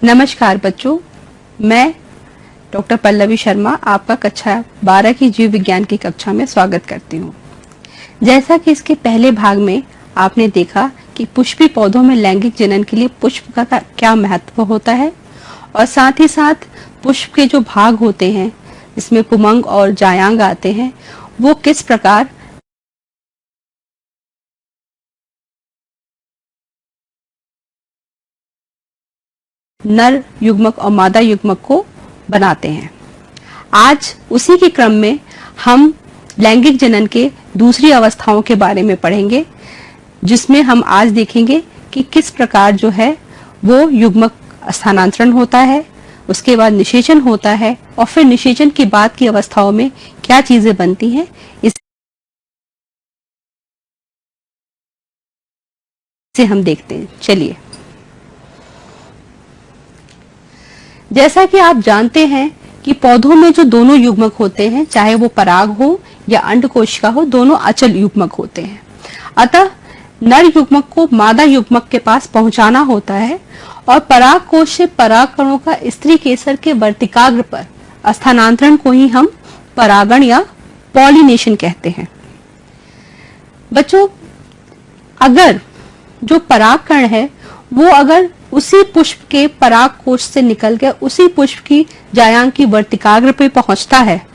नमस्कार बच्चों, मैं डॉक्टर पल्लवी शर्मा आपका कक्षा 12 की जीव विज्ञान की कक्षा में स्वागत करती हूँ। जैसा कि इसके पहले भाग में आपने देखा कि पुष्पी पौधों में लैंगिक जनन के लिए पुष्प का क्या महत्व होता है और साथ ही साथ पुष्प के जो भाग होते हैं इसमें पुमंग और जायांग आते हैं, वो किस प्रकार नर युग्मक और मादा युग्मक को बनाते हैं। आज उसी के क्रम में हम लैंगिक जनन के दूसरी अवस्थाओं के बारे में पढ़ेंगे, जिसमें हम आज देखेंगे कि किस प्रकार जो है वो युग्मक स्थानांतरण होता है, उसके बाद निषेचन होता है और फिर निषेचन के बाद की अवस्थाओं में क्या चीजें बनती हैं, इसे हम देखते हैं। चलिए, जैसा कि आप जानते हैं कि पौधों में जो दोनों युग्मक होते हैं, चाहे वो पराग हो या अंडकोशिका हो, दोनों अचल युग्मक होते हैं। अतः नर युग्मक को मादा युग्मक के पास पहुंचाना होता है और पराग कोश से पराग कणों का स्त्री केसर के वर्तिकाग्र पर स्थानांतरण को ही हम परागण या पॉलिनेशन कहते हैं। बच्चों, अगर जो परागकण है वो अगर उसी पुष्प के पराग कोश से निकल के उसी पुष्प की जायांग की वर्तिकाग्र पे पहुंचता है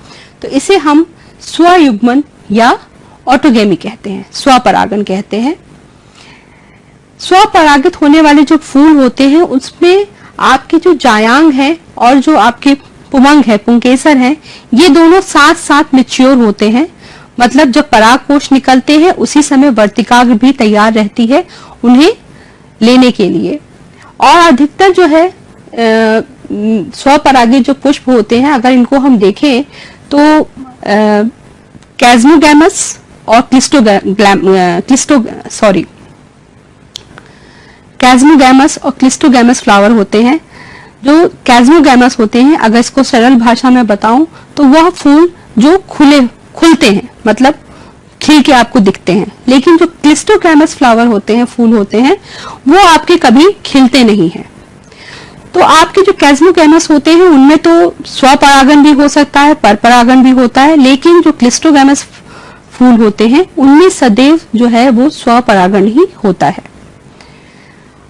तो इसे हम स्वयुग्मन या ऑटोगेमी कहते हैं, स्वपरागन कहते हैं। स्वपरागित होने वाले जो फूल होते हैं उसमें आपके जो जायांग है और जो आपके पुमंग है, पुंकेसर है, ये दोनों साथ साथ मैच्योर होते हैं। मतलब जब पराग कोश निकलते हैं उसी समय वर्तिकाग्र भी तैयार रहती है उन्हें लेने के लिए। और अधिकतर जो है स्वपरागित जो पुष्प होते हैं, अगर इनको हम देखें तो कैस्मोगैमस और कैस्मोगैमस और क्लिस्टोगैमस फ्लावर होते हैं। जो कैस्मोगैमस होते हैं, अगर इसको सरल भाषा में बताऊं तो वह फूल जो खुलते हैं, मतलब खिल के आपको दिखते हैं। लेकिन जो क्लिस्टोगैमस फ्लावर होते हैं, फूल होते हैं, वो आपके कभी खिलते नहीं हैं। तो आपके जो कैस्मोगैमस होते हैं उनमें तो स्वपरागन भी हो सकता है, परपरागन भी होता है, लेकिन जो क्लिस्टोगैमस फूल होते हैं उनमें सदैव जो है वो स्वपरागन ही होता है।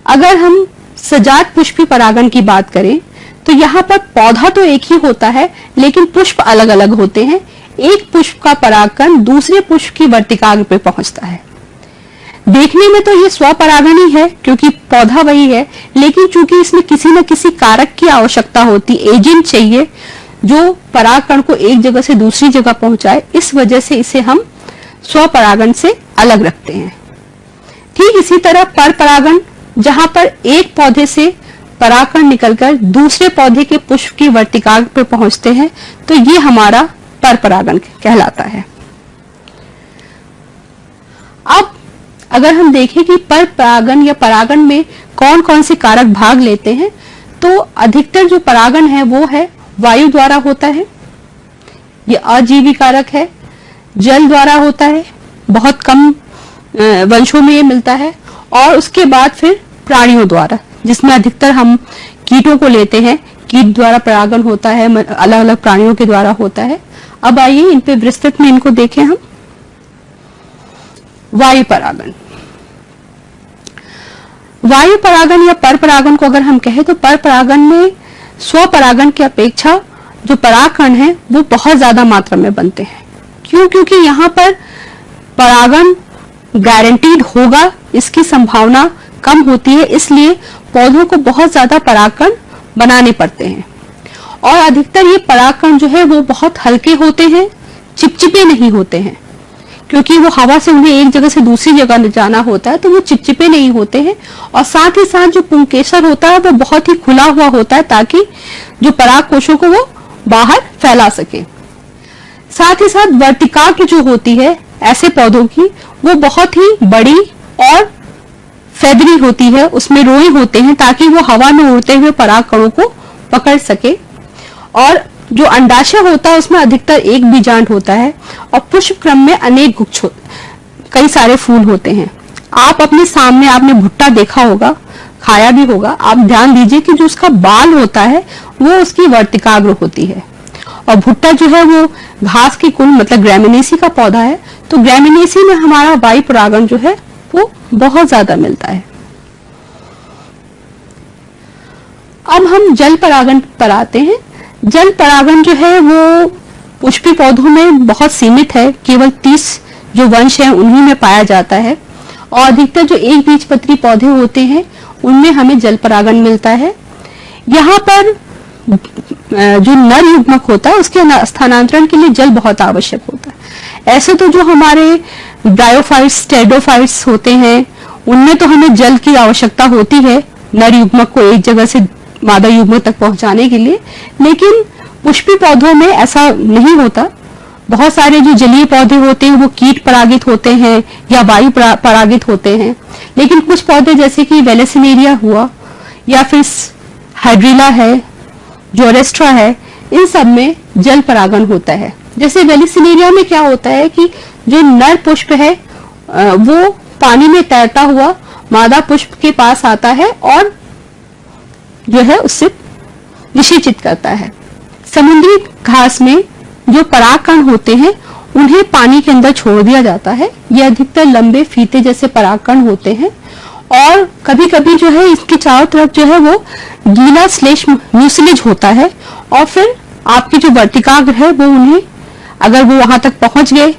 अगर हम सजात पुष्पी परागन की बात करें तो यहाँ पर पौधा तो एक ही होता है लेकिन पुष्प अलग अलग होते हैं। एक पुष्प का परागकण दूसरे पुष्प की वर्तिकाग्र पे पहुंचता है। देखने में तो ये स्वपरागन ही है क्योंकि पौधा वही है, लेकिन चूंकि इसमें किसी न किसी कारक की आवश्यकता होती, एजेंट चाहिए जो परागकण को एक जगह से दूसरी जगह पहुंचाए, इस वजह से इसे हम स्वपरागन से अलग रखते हैं। ठीक इसी तरह परपरागन, जहां पर एक पौधे से परागकण निकलकर दूसरे पौधे के पुष्प की वर्तिकाग्र पे पहुंचते हैं, तो ये हमारा परपरागन कहलाता है। अब अगर हम देखें कि परपरागन या परागन में कौन कौन से कारक भाग लेते हैं, तो अधिकतर जो परागन है वो है वायु द्वारा होता है, ये अजीवी कारक है। जल द्वारा होता है, बहुत कम वंशों में ये मिलता है। और उसके बाद फिर प्राणियों द्वारा, जिसमें अधिकतर हम कीटों को लेते हैं, कीट द्वारा परागन होता है, अलग अलग प्राणियों के द्वारा होता है। अब आइए इन पे विस्तृत में इनको देखें हम। वायु परागन, वायु परागन या परपरागन को अगर हम कहें तो परपरागन में स्वपरागन की अपेक्षा जो परागकण है वो बहुत ज्यादा मात्रा में बनते हैं। क्यों? क्योंकि यहाँ पर परागन गारंटीड होगा, इसकी संभावना कम होती है, इसलिए पौधों को बहुत ज्यादा परागकण बनाने पड़ते हैं। और अधिकतर ये परागकण जो है वो बहुत हल्के होते हैं, चिपचिपे नहीं होते हैं, क्योंकि वो हवा से उन्हें एक जगह से दूसरी जगह जाना होता है, तो वो चिपचिपे नहीं होते हैं। और साथ ही साथ जो पुंकेसर होता है वो बहुत ही खुला हुआ होता है ताकि जो पराग कोशों को वो बाहर फैला सके। साथ ही साथ वर्तिकाग्र जो होती है ऐसे पौधों की, वो बहुत ही बड़ी और फेदरी होती है, उसमें रोए होते हैं ताकि वो हवा में उड़ते हुए पराग कणों को पकड़ सके। और जो अंडाशय होता है उसमें अधिकतर एक बीजांड होता है और पुष्प क्रम में अनेक गुच्छ, कई सारे फूल होते हैं। आप अपने सामने आपने भुट्टा देखा होगा, खाया भी होगा, आप ध्यान दीजिए कि जो उसका बाल होता है वो उसकी वर्तिकाग्र होती है, और भुट्टा जो है वो घास की कुल मतलब ग्रैमिनेसी का पौधा है, तो ग्रैमिनेसी में हमारा वायु परागण जो है वो बहुत ज्यादा मिलता है। अब हम जल परागण पर आते हैं। जल परागण जो है वो पुष्पी पौधों में बहुत सीमित है, केवल 30 जो वंश हैं उन्हीं में पाया जाता है, और अधिकतर जो एक बीजपत्री पौधे होते हैं उनमें हमें जल परागण मिलता है। यहाँ पर जो नर युग्मक होता है उसके स्थानांतरण के लिए जल बहुत आवश्यक होता है। ऐसे तो जो हमारे ब्रायोफाइट्स, टेरिडोफाइट्स होते हैं उनमें तो हमें जल की आवश्यकता होती है नर युग्मक को एक जगह से मादा युग्मक तक पहुंचाने के लिए, लेकिन पुष्पी पौधों में ऐसा नहीं होता। बहुत सारे जो जलीय पौधे होते हैं वो कीट परागित होते हैं या वायु परागित होते हैं, लेकिन कुछ पौधे जैसे कि वेलेसिनेरिया हुआ या फिर हाइड्रिला है, जोरेस्ट्रा है, इन सब में जल परागण होता है। जैसे वेलेसिनेरिया में क्या होता है कि जो नर पुष्प है वो पानी में तैरता हुआ मादा पुष्प के पास आता है और जो है उससे निषेचित करता है। समुद्री घास में जो परागकण होते हैं उन्हें पानी के अंदर छोड़ दिया जाता है। ये अधिकतर लंबे फीते जैसे परागकण होते हैं, और कभी कभी जो है इसके चारों तरफ जो है वो गीला श्लेष म्यूसिलेज होता है, और फिर आपकी जो वर्तिकाग्र है वो उन्हें अगर वो वहां तक पहुंच गए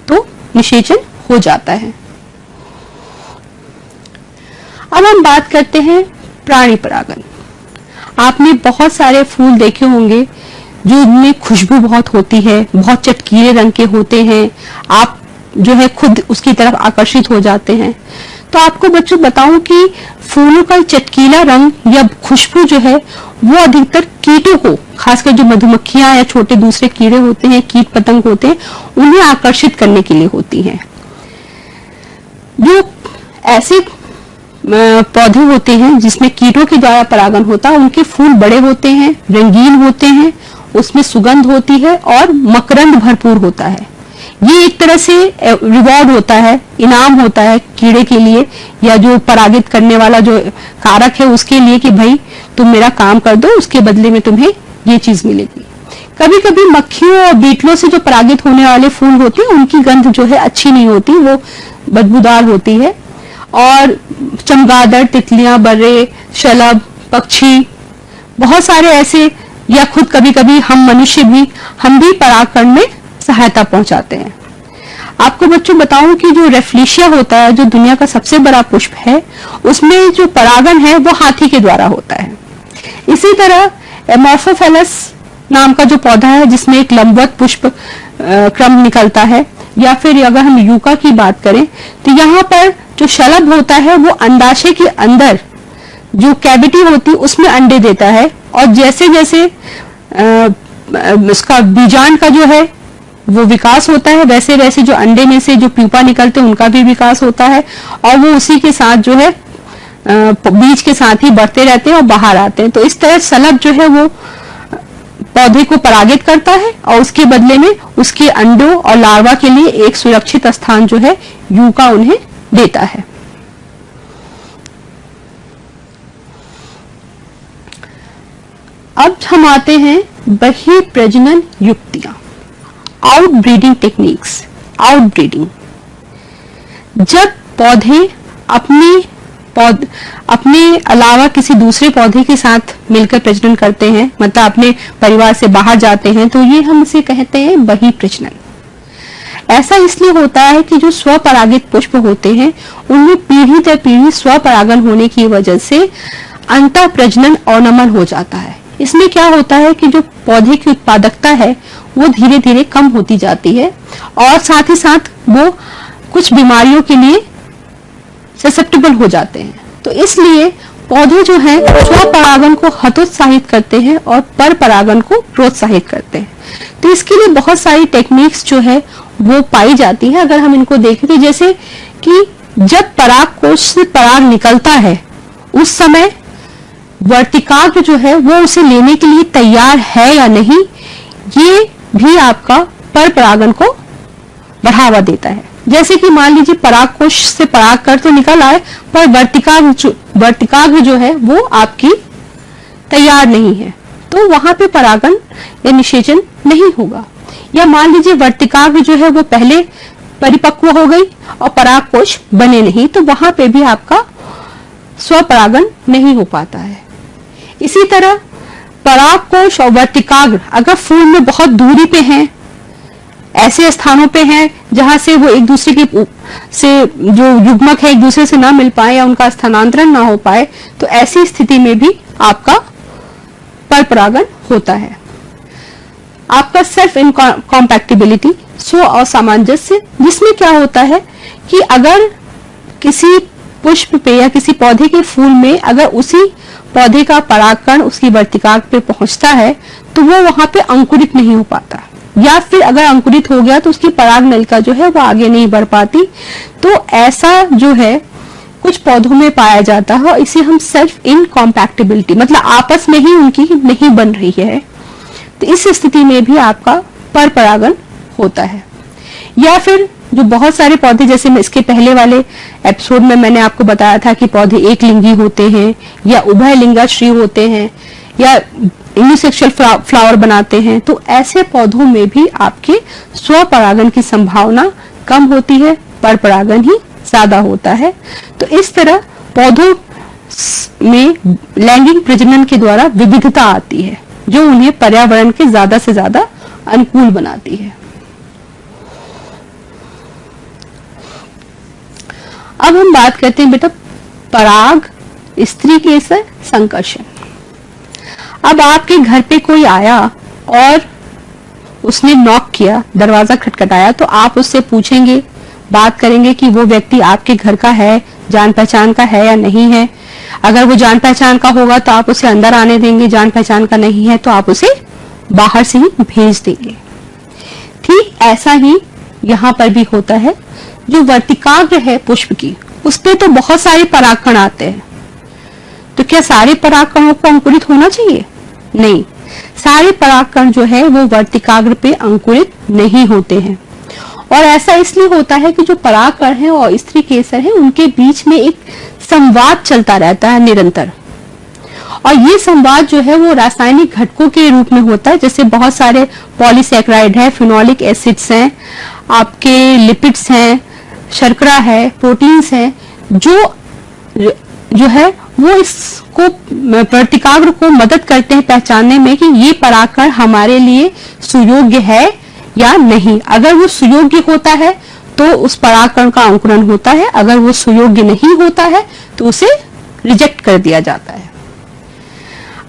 तो निषेचन हो जाता है। अब हम बात करते हैं प्राणी परागण। आपने बहुत सारे फूल देखे होंगे जो उनमें खुशबू बहुत होती है, बहुत चटकीले रंग के होते हैं, आप जो है खुद उसकी तरफ आकर्षित हो जाते हैं। तो आपको बच्चों बताऊं कि फूलों का चटकीला रंग या खुशबू जो है वो अधिकतर कीटों को, खासकर जो मधुमक्खियां या छोटे दूसरे कीड़े होते हैं, कीट पतंग होते हैं, उन्हें आकर्षित करने के लिए होती है। जो ऐसे पौधे होते हैं जिसमें कीटों के द्वारा परागण होता है उनके फूल बड़े होते हैं, रंगीन होते हैं, उसमें सुगंध होती है और मकरंद भरपूर होता है। ये एक तरह से रिवॉर्ड होता है, इनाम होता है कीड़े के लिए या जो परागित करने वाला जो कारक है उसके लिए कि भाई तुम मेरा काम कर दो, उसके बदले में तुम्हें ये चीज मिलेगी। कभी कभी मक्खियों और बीटलों से जो परागित होने वाले फूल होते हैं उनकी गंध जो है अच्छी नहीं होती, वो बदबूदार होती है, और चमगादड़, तितलियां, बर्रे, शलभ, पक्षी, बहुत सारे ऐसे, या खुद कभी कभी हम मनुष्य भी, हम भी परागकण में सहायता पहुंचाते हैं। आपको बच्चों बताऊं कि जो रेफ्लिशिया होता है, जो दुनिया का सबसे बड़ा पुष्प है, उसमें जो परागण है वो हाथी के द्वारा होता है। इसी तरह एमोर्फोफेलस नाम का जो पौधा है जिसमें एक लंबवत पुष्प क्रम निकलता है, या फिर अगर हम यूका की बात करें तो यहाँ पर जो शलभ होता है वो अंडाशय के अंदर जो कैविटी होती है उसमें अंडे देता है, और जैसे जैसे उसका बीजांड का जो है वो विकास होता है, वैसे वैसे जो अंडे में से जो प्यूपा निकलते हैं उनका भी विकास होता है, और वो उसी के साथ जो है बीज के साथ ही बढ़ते रहते हैं और बाहर आते हैं। तो इस तरह शलभ जो है वो पौधे को परागित करता है और उसके बदले में उसके अंडों और लार्वा के लिए एक सुरक्षित स्थान जो है यूका उन्हें देता है। अब हम आते हैं बहिर्प्रजनन युक्तियां, आउटब्रीडिंग टेक्निक्स। आउटब्रीडिंग, जब पौधे अपने अलावा किसी दूसरे पौधे के साथ मिलकर प्रजनन करते हैं, मतलब अपने परिवार से बाहर जाते हैं, तो ये हम इसे कहते हैं बहिर्प्रजनन। ऐसा इसलिए होता है कि जो स्वपरागित पुष्प होते हैं उनमें पीढ़ी दर पीढ़ी स्वपरागन होने की वजह से अंतः प्रजनन अवनमन हो जाता है। इसमें क्या होता है कि जो पौधे की उत्पादकता है वो धीरे धीरे कम होती जाती है, और साथ ही साथ वो कुछ बीमारियों के लिए ससेप्टेबल हो जाते हैं। तो इसलिए पौधे जो हैं स्वपरागन को हतोत्साहित करते हैं और पर परागन को प्रोत्साहित करते हैं। तो इसके लिए बहुत सारी टेक्निक्स जो है वो पाई जाती है। अगर हम इनको देखें तो जैसे कि जब पराग कोश से पराग निकलता है उस समय वर्तिकाग्र जो है वो उसे लेने के लिए तैयार है या नहीं, ये भी आपका पर परागन को बढ़ावा देता है। जैसे कि मान लीजिए परागकोश से परागकण तो निकल आए, पर वर्तिकाग्र जो है वो आपकी तैयार नहीं है, तो वहां पे परागन या निषेचन नहीं होगा। या मान लीजिए वर्तिकाग्र जो है वो पहले परिपक्व हो गई और परागकोश बने नहीं, तो वहां पे भी आपका स्वपरागन नहीं हो पाता है। इसी तरह परागकोश और वर्तिकाग्र अगर फूल में बहुत दूरी पे हैं, ऐसे स्थानों पे हैं जहां से वो एक दूसरे के से जो युग्मक है एक दूसरे से ना मिल पाए या उनका स्थानांतरण ना हो पाए, तो ऐसी स्थिति में भी आपका परपरागन होता है। आपका सेल्फ इनकॉम्पैक्टिबिलिटी, स्व असामंजस्य, जिसमें क्या होता है कि अगर किसी पुष्प पे या किसी पौधे के फूल में अगर उसी पौधे का परागकण उसकी वर्तिकाग्र पे पहुंचता है तो वो वहां पे अंकुरित नहीं हो पाता, या फिर अगर अंकुरित हो गया तो उसकी पराग नलिका जो है वो आगे नहीं बढ़ पाती। तो ऐसा जो है कुछ पौधों में पाया जाता है, और इसे हम सेल्फ इनकॉम्पैक्टिबिलिटी, मतलब आपस में ही उनकी नहीं बन रही है, तो इस स्थिति में भी आपका परपरागन होता है। या फिर जो बहुत सारे पौधे, जैसे मैं इसके पहले वाले एपिसोड में मैंने आपको बताया था कि पौधे एक लिंगी होते हैं या उभय लिंगाश्री होते हैं या यूनिसेक्सुअल फ्लावर बनाते हैं, तो ऐसे पौधों में भी आपके स्वपरागन की संभावना कम होती है, परपरागन ही ज्यादा होता है। तो इस तरह पौधों में लैंगिक प्रजनन के द्वारा विविधता आती है जो उन्हें पर्यावरण के ज्यादा से ज्यादा अनुकूल बनाती है। अब हम बात करते हैं बेटा पराग स्त्री केसर संकर्षण। अब आपके घर पे कोई आया और उसने नॉक किया, दरवाजा खटखटाया, तो आप उससे पूछेंगे, बात करेंगे कि वो व्यक्ति आपके घर का है, जान पहचान का है या नहीं है। अगर वो जान पहचान का होगा तो आप उसे अंदर आने देंगे, जान पहचान का नहीं है तो आप उसे बाहर से ही भेज देंगे। ठीक ऐसा ही यहाँ पर भी होता है। जो वर्तिकाग्र है पुष्प की, उस पे तो बहुत सारे परागकण आते हैं, तो क्या सारे परागकणों को अंकुरित होना चाहिए? नहीं, सारे परागकण जो है वो वर्तिकाग्र पे अंकुरित नहीं होते हैं। और ऐसा इसलिए होता है कि जो परागकण है और स्त्री केसर है उनके बीच में एक संवाद चलता रहता है निरंतर, और ये संवाद जो है वो रासायनिक घटकों के रूप में होता है, जैसे बहुत सारे पॉलीसैकेराइड है, फिनोलिक एसिड्स हैं, आपके लिपिड्स हैं, शर्करा है, प्रोटीन्स हैं, जो है वो इसको वर्तिकाग्र को मदद करते हैं पहचानने में कि ये परागकण हमारे लिए सुयोग्य है या नहीं। अगर वो सुयोग्य होता है तो उस परागकण का अंकुरण होता है, अगर वो सुयोग्य नहीं होता है तो उसे रिजेक्ट कर दिया जाता है।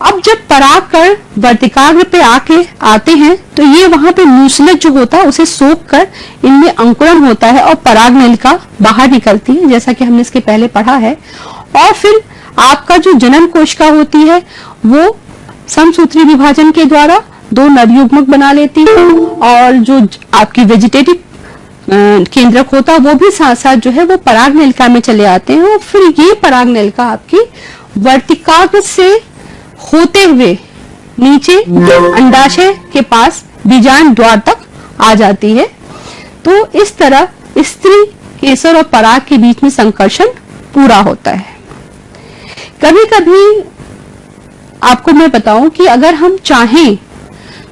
अब जब परागकण वर्तिकाग्र पे आते हैं तो ये वहां पे म्यूसिलेज जो होता है उसे सोख कर इनमें अंकुरण होता है और पराग नलिका बाहर निकलती है, जैसा कि हमने इसके पहले पढ़ा है। और फिर आपका जो जनन कोशिका होती है वो समसूत्री विभाजन के द्वारा दो नर युग्मक बना लेती है, और जो आपकी वेजिटेटिव केंद्रक होता है वो भी साथ साथ जो है वो पराग नलिका में चले आते हैं, और फिर ये पराग नलिका आपकी वर्तिकाग्र से होते हुए नीचे अंडाशय के पास बीजांड द्वार तक आ जाती है। तो इस तरह स्त्री केसर और पराग के बीच में संकर्षण पूरा होता है। कभी कभी आपको मैं बताऊं कि अगर हम चाहें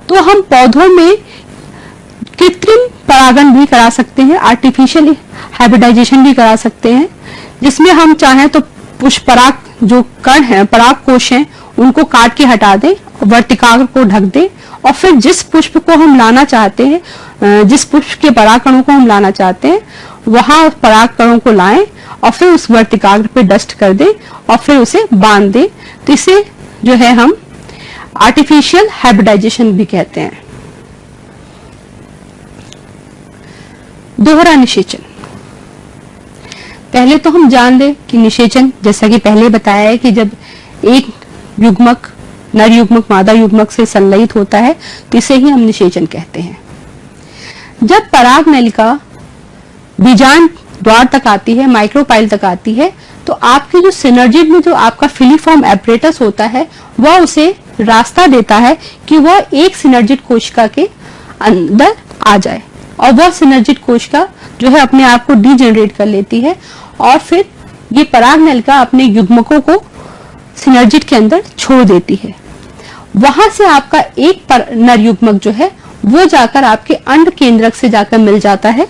तो हम पौधों में कृत्रिम परागन भी करा सकते हैं, आर्टिफिशियल हाइब्रिडाइजेशन भी करा सकते हैं, जिसमें हम चाहें तो पुष्पराग जो कण है, पराग कोश हैं, उनको काट के हटा दें, वर्तिकाग्र को ढक दें, और फिर जिस पुष्प को हम लाना चाहते हैं, जिस पुष्प के परागकणों को हम लाना चाहते हैं वहां परागकणों को लाएं और फिर उस वर्तिकाग्र पे डस्ट कर दें और फिर उसे बांध दें। तो इसे जो है हम आर्टिफिशियल हाइब्रिडाइजेशन भी कहते हैं। दोहरा निषेचन। पहले तो हम जान लें कि निषेचन, जैसा कि पहले बताया है, कि जब एक युग्मक नर युग्मक मादा युग्मक से संलयित होता है तो इसे ही हम निषेचन कहते हैं। जब पराग नलिका बीजांड द्वार तक आती है, माइक्रोपाइल तक आती है, तो आपकी जो सिनर्जिड में जो आपका फिलीफॉर्म एपरेटस होता है वह उसे रास्ता देता है कि वह एक सिनर्जिड कोशिका के अंदर आ जाए। और वह सिनर्जिड कोशिका जो है अपने आप को डीजनरेट कर लेती है और फिर ये पराग नलिका अपने युग्मकों को सिनर्जिड के अंदर छोड़ देती है। वहां से आपका एक नर युग्मक जो है वो जाकर आपके अंड केंद्रक से जाकर मिल जाता है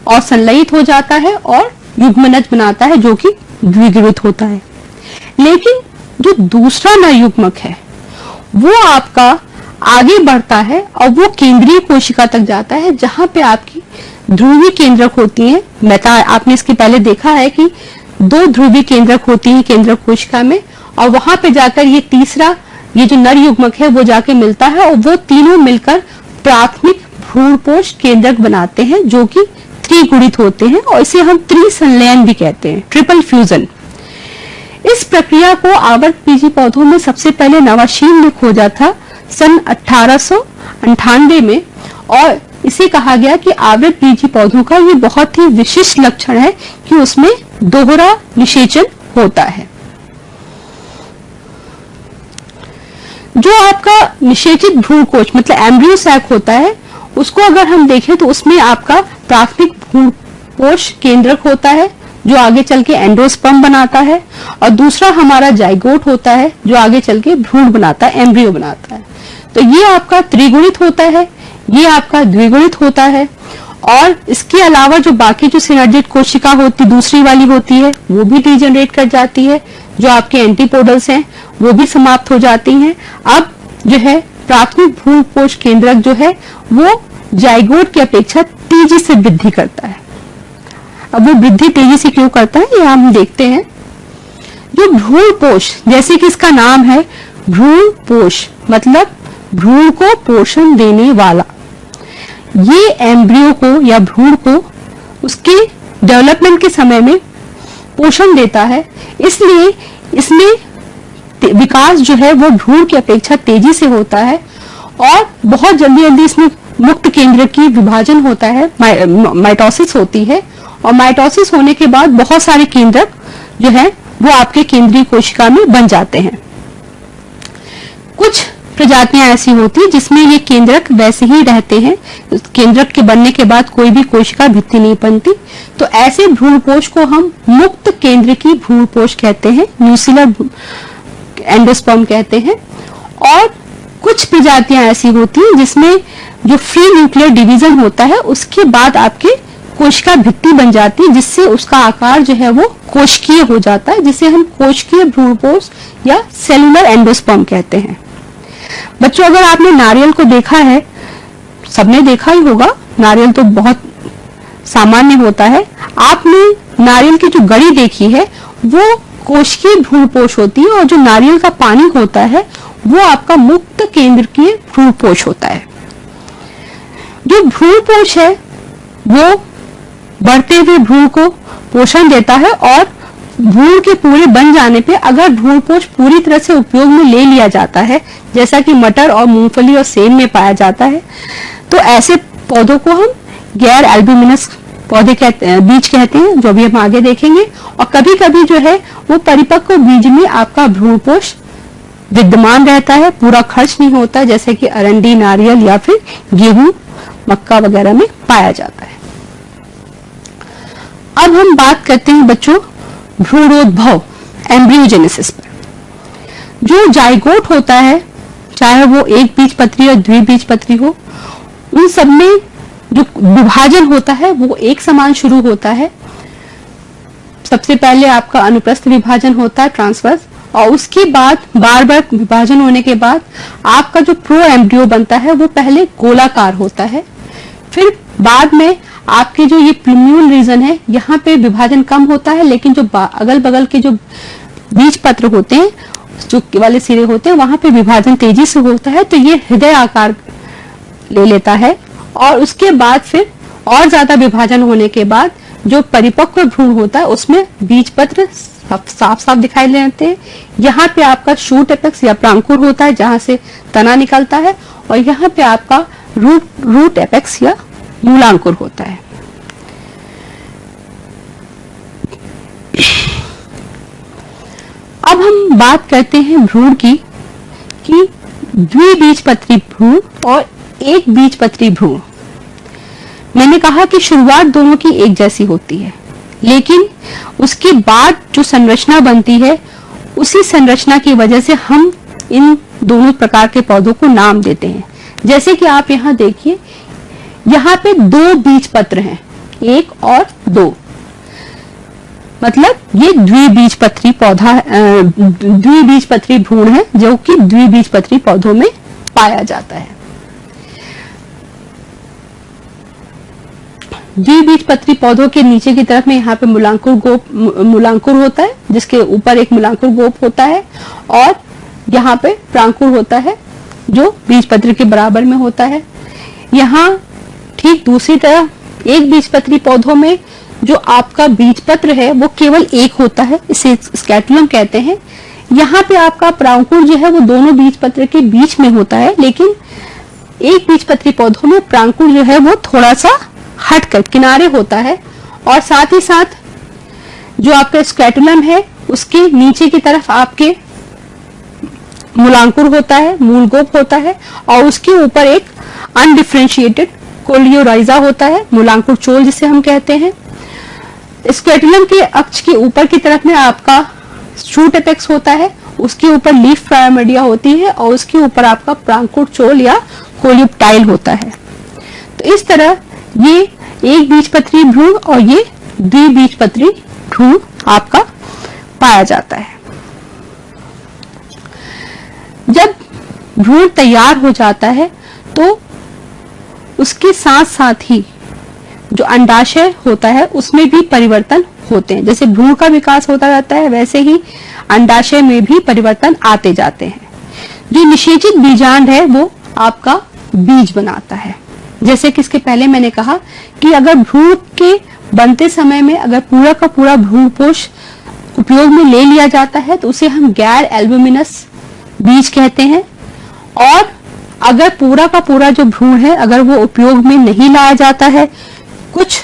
और संलयित हो जाता है और युग्मनज बनाता है जो कि द्विगुणित होता है। लेकिन जो दूसरा नर युग्मक है वो आपका आगे बढ़ता है और वो केंद्रीय कोशिका तक जाता है जहां पे आपकी ध्रुवीय केंद्रक होती है। आपने इसके पहले देखा है कि 2 ध्रुवीय केंद्रक होती है केंद्रक कोशिका में, और वहां पे जाकर ये तीसरा ये जो नर युग्मक है वो जाके मिलता है और वो तीनों मिलकर प्राथमिक भ्रूणपोष केंद्रक बनाते हैं जो कि त्रिगुणित होते हैं और इसे हम त्रिसंलयन भी कहते हैं, ट्रिपल फ्यूजन। इस प्रक्रिया को आवर्त बीजी पौधों में सबसे पहले नवाशील ने खोजा था सन 1898 में, और इसे कहा गया कि आवृत बीजी पौधों का ये बहुत ही विशिष्ट लक्षण है कि उसमें दोहरा निषेचन होता है। जो आपका निषेचित भ्रूणकोश मतलब एम्ब्रियो सैक होता है उसको अगर हम देखें तो उसमें आपका प्राथमिक भ्रूणपोष केंद्रक होता है जो आगे चल के एंडोस्पर्म बनाता है, और दूसरा हमारा जाइगोट होता है जो आगे चल के भ्रूण बनाता है, एम्ब्रियो बनाता है। तो ये आपका त्रिगुणित होता है, ये आपका द्विगुणित होता है, और इसके अलावा जो बाकी जो सिनर्जिड कोशिका होती दूसरी वाली होती है वो भी डीजनरेट कर जाती है, जो आपके एंटीपोडल्स हैं वो भी समाप्त हो जाती हैं। अब जो है प्राथमिक भ्रूणपोष केंद्रक जो है वो जाइगोट की अपेक्षा तेजी से वृद्धि करता है। अब वो वृद्धि तेजी से क्यों करता है ये हम देखते हैं। जो भ्रूणपोष जैसे कि इसका नाम है भ्रूणपोष मतलब भ्रूण को पोषण देने वाला, ये एम्ब्रियो को या भ्रूण को उसके डेवलपमेंट के समय में पोषण देता है, इसलिए इसमें विकास जो है वो भ्रूण की अपेक्षा तेजी से होता है और बहुत जल्दी जल्दी इसमें मुक्त केंद्र की विभाजन होता है, माइटोसिस होती है, और माइटोसिस होने के बाद बहुत सारे केंद्रक जो है वो आपके केंद्रीय कोशिका में बन जाते हैं। कुछ प्रजातियां ऐसी होती है जिसमें ये केंद्रक वैसे ही रहते हैं, केंद्रक के बनने के बाद कोई भी कोशिका भित्ति नहीं बनती, तो ऐसे भ्रूणपोष को हम मुक्त केंद्र की भ्रूणपोष कहते हैं, न्यूसिलर एंडोस्पर्म कहते हैं। और कुछ प्रजातियां ऐसी होती हैं जिसमें जो फ्री न्यूक्लियर डिवीजन होता है उसके बाद आपके कोशिका भित्ति बन जाती है, जिससे उसका आकार जो है वो कोशिकीय हो जाता है, जिसे हम कोशिकीय भ्रूणपोष या सेलुलर एंडोस्पर्म कहते हैं। बच्चों अगर आपने नारियल को देखा है, सबने देखा ही होगा, नारियल तो बहुत सामान्य होता है, आपने नारियल की जो गड़ी देखी है वो कोशिकीय भ्रूणपोष होती है, और जो नारियल का पानी होता है वो आपका मुक्त केंद्र की भ्रूणपोष होता है। जो भ्रूणपोष है वो बढ़ते हुए भ्रूण को पोषण देता है, और भ्रूण के पूरे बन जाने पे अगर भ्रूणपोष पूरी तरह से उपयोग में ले लिया जाता है, जैसा कि मटर और मूंगफली और सेब में पाया जाता है, तो ऐसे पौधों को हम गैर एल्ब्यूमिनस पौधे बीज कहते हैं, जो भी हम आगे देखेंगे। और कभी कभी जो है वो परिपक्व बीज में आपका भ्रूणपोष विद्यमान रहता है, पूरा खर्च नहीं होता, जैसे कि अरंडी, नारियल या फिर गेहूं, मक्का वगैरह में पाया जाता है। अब हम बात करते हैं बच्चों भ्रूणोद्भव एम्ब्रियोजेनेसिस पर। जो जाइगोट होता है, चाहे वो एक बीजपत्री और द्विबीजपत्री हो, उन सब में जो विभाजन होता है वो एक समान शुरू होता है। सबसे पहले आपका अनुप्रस्थ विभाजन होता है, ट्रांसवर्स, और उसके बाद बार बार विभाजन होने के बाद आपका जो प्रो एम्ब्रियो बनता है वो पहले गोलाकार होता है, फिर बाद में आपके जो ये प्लूम्यूल रीजन है यहाँ पे विभाजन कम होता है, लेकिन जो अगल बगल के जो बीज पत्र होते हैं, जो वाले सिरे होते हैं, वहां पे विभाजन तेजी से होता है, तो ये हृदय आकार ले लेता है। और उसके बाद फिर और ज्यादा विभाजन होने के बाद जो परिपक्व भ्रूण होता है उसमें बीज पत्र साफ साफ दिखाई देते हैं। यहाँ पे आपका शूट एपेक्स या प्रांकुर होता है जहां से तना निकलता है, और यहाँ पे आपका रूट एपेक्स या मूलांकुर होता है। अब हम बात करते हैं भ्रूण की कि द्विबीजपत्री भ्रूण और एक बीजपत्री भ्रूण। मैंने कहा कि शुरुआत दोनों की एक जैसी होती है, लेकिन उसके बाद जो संरचना बनती है उसी संरचना की वजह से हम इन दोनों प्रकार के पौधों को नाम देते हैं। जैसे कि आप यहाँ देखिए, यहाँ पे दो बीज पत्र हैं, 1 और 2, मतलब ये द्विबीजपत्री पौधा, द्विबीजपत्री भ्रूण है जो कि द्विबीजपत्री पौधों में पाया जाता है। द्विबीजपत्री पौधों के नीचे की तरफ में यहाँ पे मूलांकुर होता है, जिसके ऊपर एक मूलांकुर गोप होता है, और यहाँ पे प्रांकुर होता है जो बीजपत्र के बराबर में होता है। यहाँ ठीक दूसरी तरफ एक बीजपत्री पौधों में जो आपका बीजपत्र है वो केवल एक होता है, इसे स्कैटुलम कहते हैं। यहाँ पे आपका प्रांकुर जो है वो दोनों बीजपत्र के बीच में होता है, लेकिन एक बीजपत्री पौधों में प्रांकुर जो है वो थोड़ा सा हटकर किनारे होता है, और साथ ही साथ जो आपका स्कैटुलम है उसके नीचे की तरफ आपके मूलांकुर होता है, मूलगोप होता है, और उसके ऊपर एक अनडिफरेंशिएटेड कोलियोराइजा होता है, मूलांकुर चोल जिसे हम कहते हैं। स्कैटुलम के अक्ष के ऊपर की तरफ में आपका शूट एपेक्स होता है, उसके ऊपर लीफ प्राइमर्डिया होती है, और उसके ऊपर आपका प्रांकुर चोल या कोलियोप्टाइल होता है। तो इस तरह ये एक बीजपत्री भ्रूण और ये द्विबीजपत्री भ्रूण आपका पाया जाता है। जब भ्रूण तैयार हो जाता है तो उसके साथ साथ ही जो अंडाशय होता है उसमें भी परिवर्तन होते हैं। जैसे भ्रूण का विकास होता रहता है, वैसे ही अंडाशय में भी परिवर्तन आते जाते हैं। जो निषेचित बीजांड है वो आपका बीज बनाता है। जैसे कि इसके पहले मैंने कहा कि अगर भ्रूण के बनते समय में अगर पूरा का पूरा भ्रूणपोष उपयोग में ले लिया जाता है तो उसे हम गैर एल्बुमिनस बीज कहते हैं, और अगर पूरा का पूरा जो भ्रूण है अगर वो उपयोग में नहीं लाया जाता है, कुछ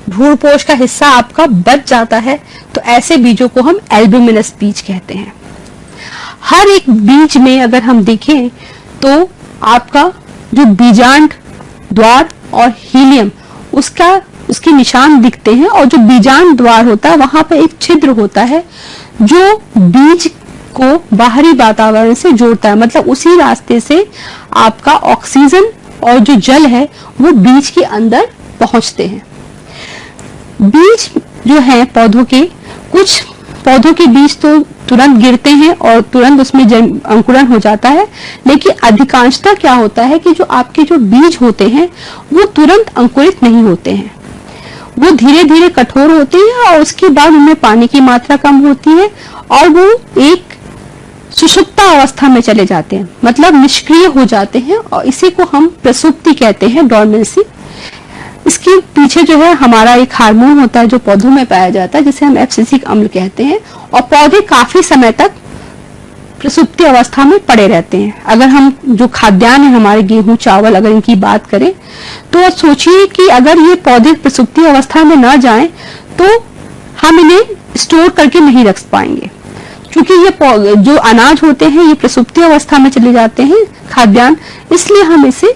भ्रूणपोष का हिस्सा आपका बच जाता है, तो ऐसे बीजों को हम एल्बुमिनस बीज कहते हैं। हर एक बीज में अगर हम देखें तो आपका जो बीजांड द्वार और हीलियम उसके निशान दिखते हैं, और जो बीजांड द्वार होता है वहां पर एक छिद्र होता है जो बीज को बाहरी वातावरण से जोड़ता है, मतलब उसी रास्ते से आपका ऑक्सीजन और जो जल है वो बीज के अंदर पहुंचते हैं। बीज जो है पौधों के, कुछ पौधों के बीज तो तुरंत गिरते हैं और तुरंत उसमें अंकुरन हो जाता है, लेकिन अधिकांशतः क्या होता है कि जो आपके जो बीज होते हैं वो तुरंत अंकुरित नहीं होते हैं, वो धीरे धीरे कठोर होते हैं और उसके बाद उनमें पानी की मात्रा कम होती है और वो एक सुषुप्ता अवस्था में चले जाते हैं, मतलब निष्क्रिय हो जाते हैं, और इसी को हम प्रसुप्ति कहते हैं, डोर्मेंसी। इसके पीछे जो है हमारा एक हार्मोन होता है जो पौधों में पाया जाता है, जिसे हम एब्सिसिक अम्ल कहते हैं, और पौधे काफी समय तक प्रसुप्ति अवस्था में पड़े रहते हैं। अगर हम जो खाद्यान्न है हमारे गेहूं चावल अगर इनकी बात करें तो सोचिए कि अगर ये पौधे प्रसुप्ति अवस्था में न जाएं तो हम इन्हें स्टोर करके नहीं रख पाएंगे, क्योंकि ये जो अनाज होते हैं ये प्रसुप्ति अवस्था में चले जाते हैं खाद्यान्न, इसलिए हम इसे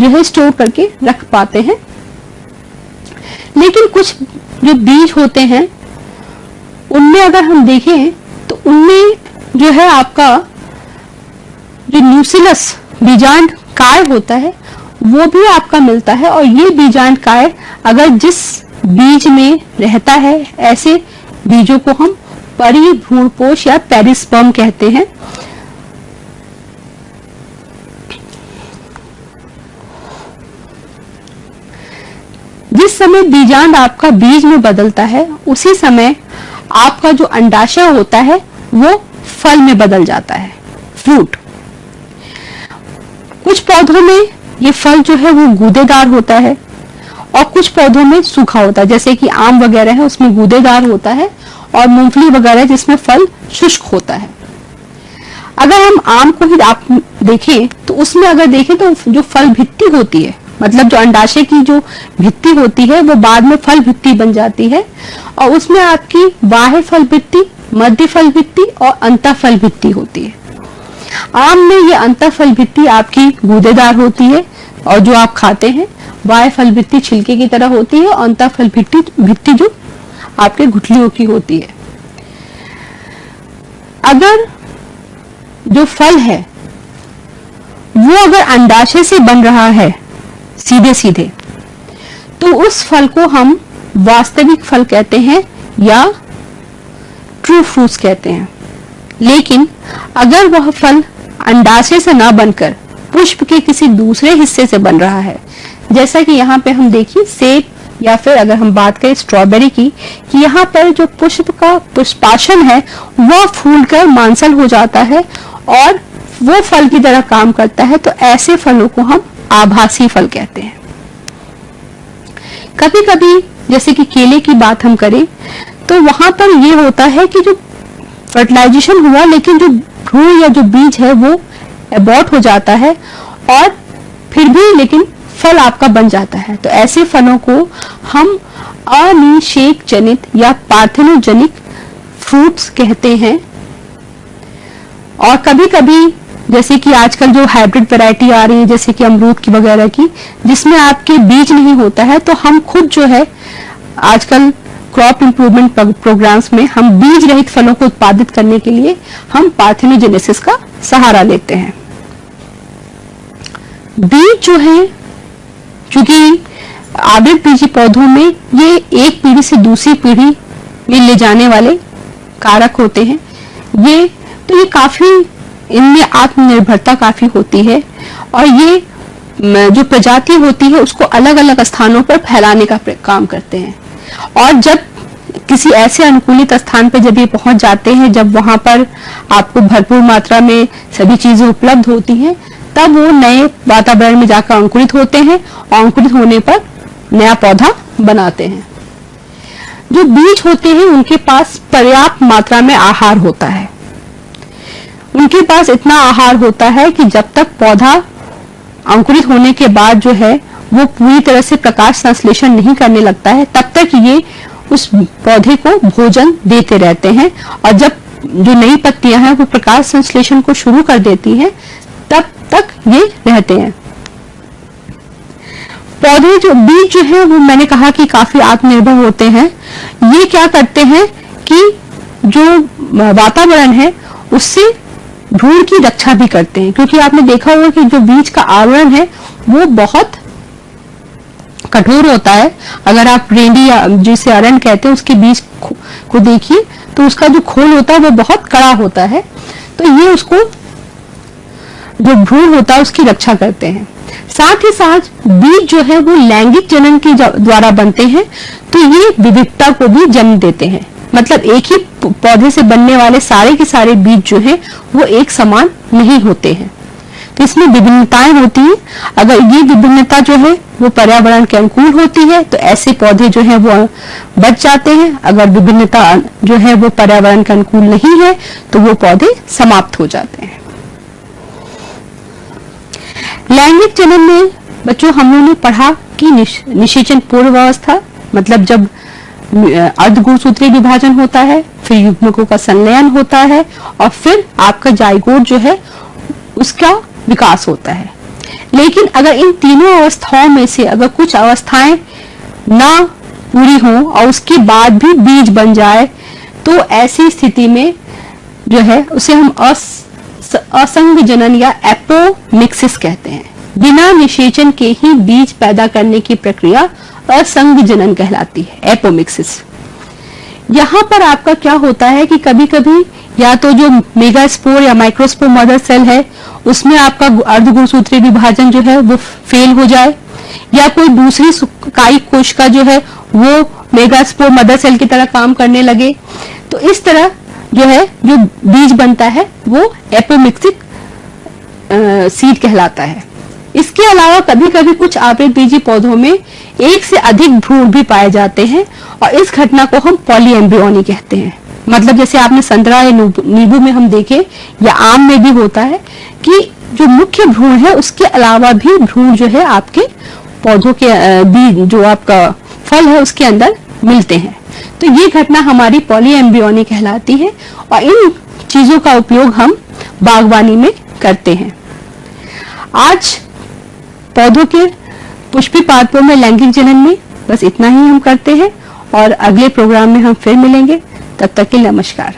जो है स्टोर करके रख पाते हैं। लेकिन कुछ जो बीज होते हैं उनमें अगर हम देखें तो उनमें जो है आपका जो न्यूसिलस बीजांड काय होता है वो भी आपका मिलता है, और ये बीजांड काय अगर जिस बीज में रहता है ऐसे बीजों को हम परिभ्रूणपोष या पेरिस्पर्म कहते हैं। जिस समय बीजांड आपका बीज में बदलता है उसी समय आपका जो अंडाशय होता है वो फल में बदल जाता है, फ्रूट। कुछ पौधों में ये फल जो है वो गूदेदार होता है और कुछ पौधों में सूखा होता है, जैसे कि आम वगैरह है उसमें गूदेदार होता है, और मूंगफली वगैरह जिसमें फल शुष्क होता है। अगर हम आम को ही आप देखें तो उसमें अगर देखें तो जो फल भित्ति होती है, मतलब जो अंडाशय की जो भित्ति होती है वो बाद में फल भित्ति बन जाती है, और उसमें आपकी बाह्य फल भित्ति, मध्य फल भित्ति और अंतःफल भित्ति होती है। आम में ये अंतःफल भित्ति आपकी गूदेदार होती है और जो आप खाते हैं, बाह्य फल भित्ति छिलके की तरह होती है, और अंतः फल भित्ति जो आपके गुठलियों की होती है। अगर जो फल है वो अगर अंडाशय से बन रहा है सीधे सीधे, तो उस फल को हम वास्तविक फल कहते हैं या ट्रू फ्रूट्स कहते हैं। लेकिन अगर वह फल अंडाशय से ना बनकर पुष्प के किसी दूसरे हिस्से से बन रहा है, जैसा कि यहाँ पे हम देखिए सेब, या फिर अगर हम बात करें स्ट्रॉबेरी की, कि यहाँ पर जो पुष्प का पुष्पाशन है वह फूलकर मांसल हो जाता है और वो फल की तरह काम करता है, तो ऐसे फलों को हम आभासी फल कहते हैं। कभी कभी जैसे कि केले की बात हम करें तो वहां पर ये होता है कि जो फर्टिलाइजेशन हुआ लेकिन जो भ्रूण या जो बीज है वो एबॉर्ट हो जाता है और फिर भी लेकिन फल आपका बन जाता है। तो ऐसे फलों को हम अनिषेक जनित या पार्थेनोजेनिक फ्रूट्स कहते हैं। और कभी कभी जैसे कि आजकल जो हाइब्रिड वैरायटी आ रही है जैसे कि अमरूद की वगैरह की, जिसमें आपके बीज नहीं होता है, तो हम खुद जो है आजकल क्रॉप इंप्रूवमेंट प्रोग्राम्स में हम बीज रहित फलों को उत्पादित करने के लिए हम पार्थेनोजेनेसिस का सहारा लेते हैं। बीज जो है, क्योंकि आवृत बीजी पौधों में ये एक पीढ़ी से दूसरी पीढ़ी में ले जाने वाले कारक होते हैं, ये काफी, इनमें आत्मनिर्भरता काफी होती है और ये जो प्रजाति होती है उसको अलग अलग स्थानों पर फैलाने का काम करते हैं। और जब किसी ऐसे अनुकूलित स्थान पर जब ये पहुंच जाते हैं, जब वहां पर आपको भरपूर मात्रा में सभी चीजें उपलब्ध होती हैं, तब वो नए वातावरण में जाकर अंकुरित होते हैं और अंकुरित होने पर नया पौधा बनाते हैं। जो बीज होते हैं उनके पास पर्याप्त मात्रा में आहार होता है। उनके पास इतना आहार होता है कि जब तक पौधा अंकुरित होने के बाद जो है वो पूरी तरह से प्रकाश संश्लेषण नहीं करने लगता है, तब तक ये उस पौधे को भोजन देते रहते हैं। और जब जो नई पत्तियां हैं वो प्रकाश संश्लेषण को शुरू कर देती हैं, तब तक ये रहते हैं। पौधे जो बीज जो है वो मैंने कहा कि काफी आत्मनिर्भर होते हैं। ये क्या करते हैं कि जो वातावरण है उससे भ्रूण की रक्षा भी करते हैं, क्योंकि आपने देखा होगा कि जो बीज का आवरण है वो बहुत कठोर होता है। अगर आप रेंडी या जिसे अरंड कहते हैं उसके बीज को देखिए तो उसका जो खोल होता है वो बहुत कड़ा होता है, तो ये उसको जो भ्रूण होता है उसकी रक्षा करते हैं। साथ ही साथ बीज जो है वो लैंगिक जनन के द्वारा बनते हैं, तो ये विविधता को भी जन्म देते हैं। मतलब एक ही पौधे से बनने वाले सारे के सारे बीज जो है वो एक समान नहीं होते हैं, तो इसमें विभिन्नताएं होती हैं। अगर ये विभिन्नता जो है वो पर्यावरण के अनुकूल होती है तो ऐसे पौधे जो है वो बच जाते हैं। अगर विभिन्नता जो है वो पर्यावरण के अनुकूल नहीं है तो वो पौधे समाप्त हो जाते हैं। लैंगिक जनन में बच्चों हम लोगों ने पढ़ा कि निषेचन पूर्व अवस्था, मतलब जब अर्धगुणसूत्रीय विभाजन होता है, फिर युग्मकों का संलयन होता है और फिर आपका जाइगोट जो है उसका विकास होता है। लेकिन अगर इन तीनों अवस्थाओं में से अगर कुछ अवस्थाएं ना पूरी हों और उसके बाद भी बीज बन जाए, तो ऐसी स्थिति में जो है उसे हम असंग जनन या एपोमिक्सिस कहते हैं। बिना निषेचन के ही बीज पैदा करने की प्रक्रिया असंग जनन कहलाती है, एपोमिक्सिस। यहाँ पर आपका क्या होता है कि कभी कभी या तो जो मेगास्पोर या माइक्रोस्पोर मदर सेल है उसमें आपका अर्धगुणसूत्रीय विभाजन जो है वो फेल हो जाए, या कोई दूसरी कायिक कोशिका जो है वो मेगास्पोर मदर सेल की तरह काम करने लगे, तो इस तरह जो है जो बीज बनता है वो एपोमिक्सिक सीड कहलाता है। इसके अलावा कभी कभी कुछ आवृत बीजी पौधों में एक से अधिक भ्रूण भी पाए जाते हैं और इस घटना को हम पॉलीएम्ब्रियोनी कहते हैं। मतलब जैसे आपने संतरा या नींबू में हम देखे या आम में भी होता है कि जो मुख्य भ्रूण है उसके अलावा भी भ्रूण जो है आपके पौधों के बीज जो आपका फल है उसके अंदर मिलते हैं, तो ये घटना हमारी पॉलीएम्ब्रियोनी कहलाती है और इन चीजों का उपयोग हम बागवानी में करते हैं। आज पौधों के पुष्पी पादपों में लैंगिक जनन में बस इतना ही हम करते हैं और अगले प्रोग्राम में हम फिर मिलेंगे। तब तक के लिए नमस्कार।